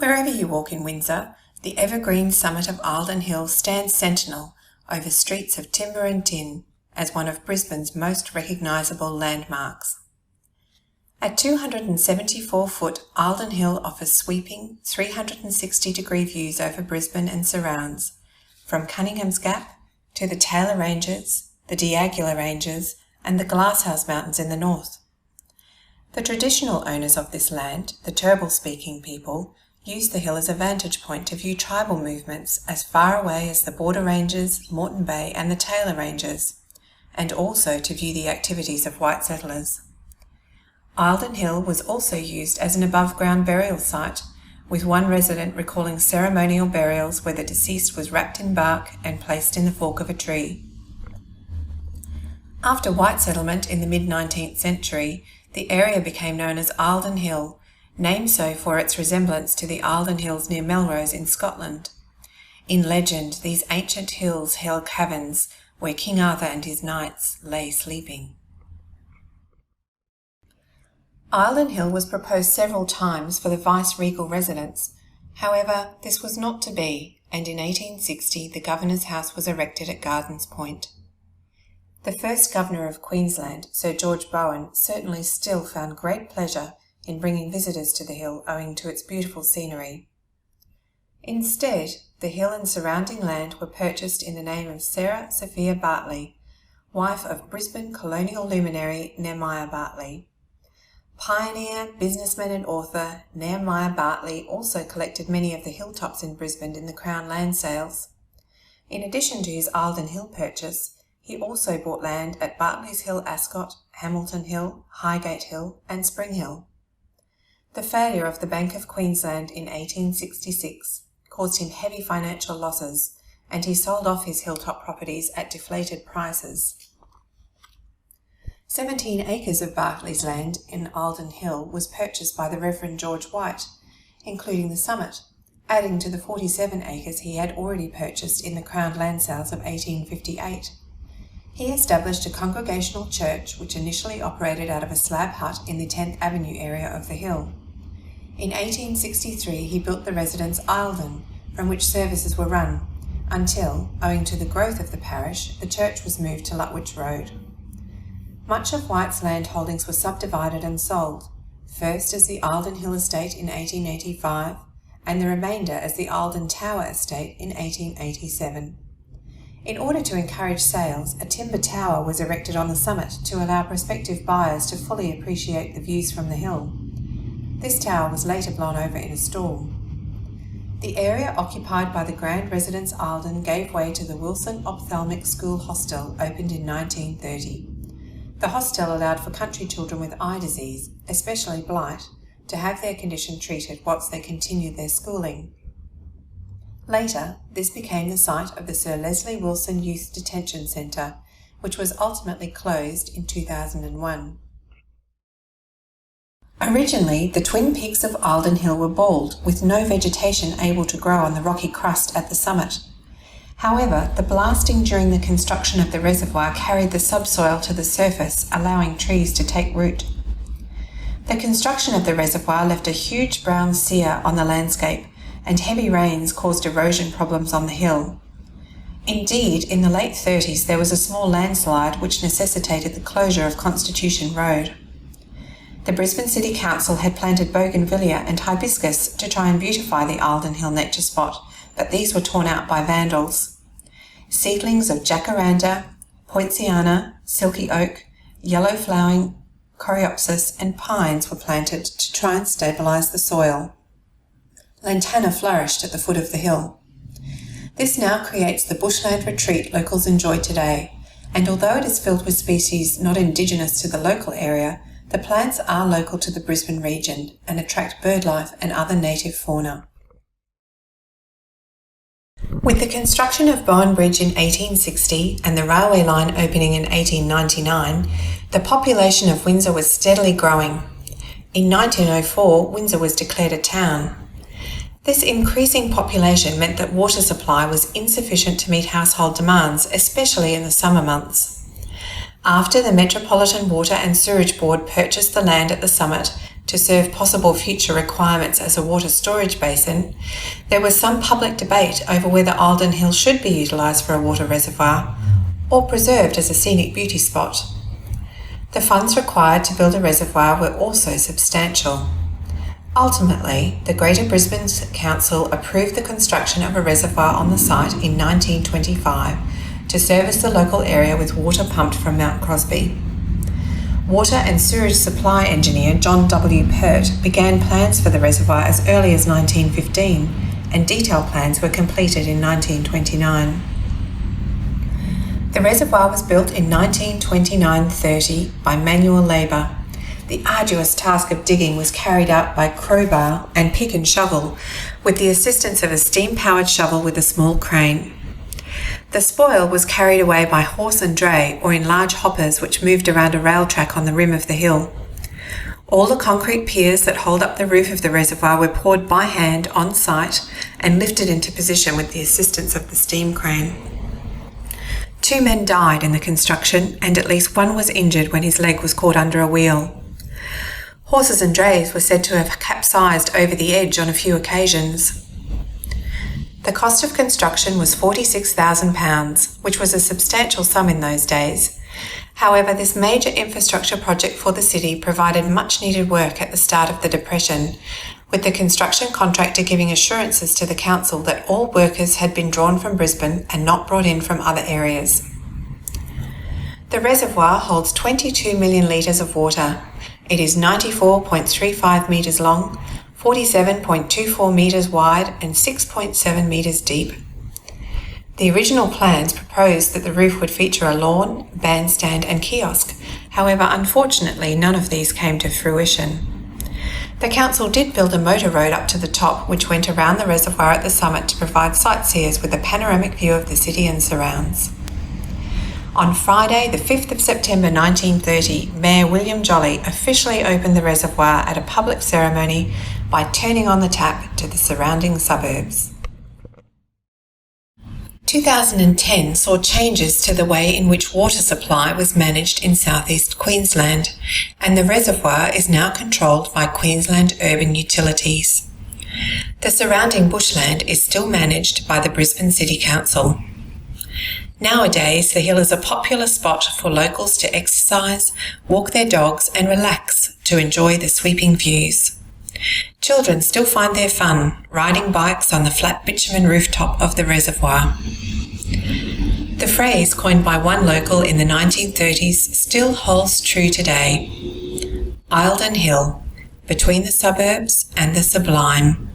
Wherever you walk in Windsor, the evergreen summit of Eildon Hill stands sentinel over streets of timber and tin as one of Brisbane's most recognisable landmarks. At 274-foot, Eildon Hill offers sweeping 360-degree views over Brisbane and surrounds, from Cunningham's Gap to the Taylor Ranges, the D'Aguilar Ranges and the Glasshouse Mountains in the north. The traditional owners of this land, the Turrbal-speaking people, use the hill as a vantage point to view tribal movements as far away as the Border Ranges, Moreton Bay and the Taylor Ranges, and also to view the activities of white settlers. Eildon Hill was also used as an above-ground burial site, with one resident recalling ceremonial burials where the deceased was wrapped in bark and placed in the fork of a tree. After white settlement in the mid-19th century, the area became known as Eildon Hill, named so for its resemblance to the Eildon Hills near Melrose in Scotland. In legend, these ancient hills held caverns where King Arthur and his knights lay sleeping. Eildon Hill was proposed several times for the vice-regal residence. However, this was not to be, and in 1860 the Governor's House was erected at Gardens Point. The first Governor of Queensland, Sir George Bowen, certainly still found great pleasure in bringing visitors to the hill owing to its beautiful scenery. Instead, the hill and surrounding land were purchased in the name of Sarah Sophia Bartley, wife of Brisbane colonial luminary Nehemiah Bartley. Pioneer, businessman and author Nehemiah Bartley also collected many of the hilltops in Brisbane in the Crown land sales. In addition to his Eildon Hill purchase, he also bought land at Bartley's Hill Ascot, Hamilton Hill, Highgate Hill and Spring Hill. The failure of the Bank of Queensland in 1866 caused him heavy financial losses, and he sold off his hilltop properties at deflated prices. 17 acres of Bartley's land in Eildon Hill was purchased by the Reverend George White, including the summit, adding to the 47 acres he had already purchased in the Crown land sales of 1858. He established a congregational church which initially operated out of a slab hut in the 10th Avenue area of the hill. In 1863 he built the residence Eildon, from which services were run, until, owing to the growth of the parish, the church was moved to Lutwich Road. Much of White's land holdings were subdivided and sold, first as the Eildon Hill Estate in 1885, and the remainder as the Eildon Tower Estate in 1887. In order to encourage sales, a timber tower was erected on the summit to allow prospective buyers to fully appreciate the views from the hill. This tower was later blown over in a storm. The area occupied by the Grand Residence Eildon gave way to the Wilson Ophthalmic School Hostel, opened in 1930. The hostel allowed for country children with eye disease, especially blight, to have their condition treated whilst they continued their schooling. Later, this became the site of the Sir Leslie Wilson Youth Detention Centre, which was ultimately closed in 2001. Originally, the twin peaks of Eildon Hill were bald, with no vegetation able to grow on the rocky crust at the summit. However, the blasting during the construction of the reservoir carried the subsoil to the surface, allowing trees to take root. The construction of the reservoir left a huge brown sear on the landscape, and heavy rains caused erosion problems on the hill. Indeed, in the late 30s there was a small landslide which necessitated the closure of Constitution Road. The Brisbane City Council had planted bougainvillea and hibiscus to try and beautify the Eildon Hill nature spot, but these were torn out by vandals. Seedlings of jacaranda, poinciana, silky oak, yellow flowering coreopsis and pines were planted to try and stabilise the soil. Lantana flourished at the foot of the hill. This now creates the bushland retreat locals enjoy today, and although it is filled with species not indigenous to the local area, the plants are local to the Brisbane region and attract birdlife and other native fauna. With the construction of Bowen Bridge in 1860 and the railway line opening in 1899, the population of Windsor was steadily growing. In 1904, Windsor was declared a town. This increasing population meant that water supply was insufficient to meet household demands, especially in the summer months. After the Metropolitan Water and Sewerage Board purchased the land at the summit to serve possible future requirements as a water storage basin, there was some public debate over whether Eildon Hill should be utilised for a water reservoir or preserved as a scenic beauty spot. The funds required to build a reservoir were also substantial. Ultimately, the Greater Brisbane Council approved the construction of a reservoir on the site in 1925 to service the local area with water pumped from Mount Crosby. Water and sewerage supply engineer John W. Pert began plans for the reservoir as early as 1915, and detailed plans were completed in 1929. The reservoir was built in 1929-30 by manual labour. The arduous task of digging was carried out by crowbar and pick and shovel, with the assistance of a steam-powered shovel with a small crane. The spoil was carried away by horse and dray or in large hoppers which moved around a rail track on the rim of the hill. All the concrete piers that hold up the roof of the reservoir were poured by hand on site and lifted into position with the assistance of the steam crane. 2 men died in the construction, and at least one was injured when his leg was caught under a wheel. Horses and drays were said to have capsized over the edge on a few occasions. The cost of construction was £46,000, which was a substantial sum in those days. However, this major infrastructure project for the city provided much needed work at the start of the Depression, with the construction contractor giving assurances to the council that all workers had been drawn from Brisbane and not brought in from other areas. The reservoir holds 22 million litres of water. It is 94.35 metres long, 47.24 metres wide and 6.7 metres deep. The original plans proposed that the roof would feature a lawn, bandstand and kiosk. However, unfortunately, none of these came to fruition. The council did build a motor road up to the top, which went around the reservoir at the summit to provide sightseers with a panoramic view of the city and surrounds. On Friday, the 5th of September 1930, Mayor William Jolly officially opened the reservoir at a public ceremony by turning on the tap to the surrounding suburbs. 2010 saw changes to the way in which water supply was managed in southeast Queensland, and the reservoir is now controlled by Queensland Urban Utilities. The surrounding bushland is still managed by the Brisbane City Council. Nowadays, the hill is a popular spot for locals to exercise, walk their dogs and relax to enjoy the sweeping views. Children still find their fun riding bikes on the flat bitumen rooftop of the reservoir. The phrase coined by one local in the 1930s still holds true today. Eildon Hill, between the suburbs and the sublime.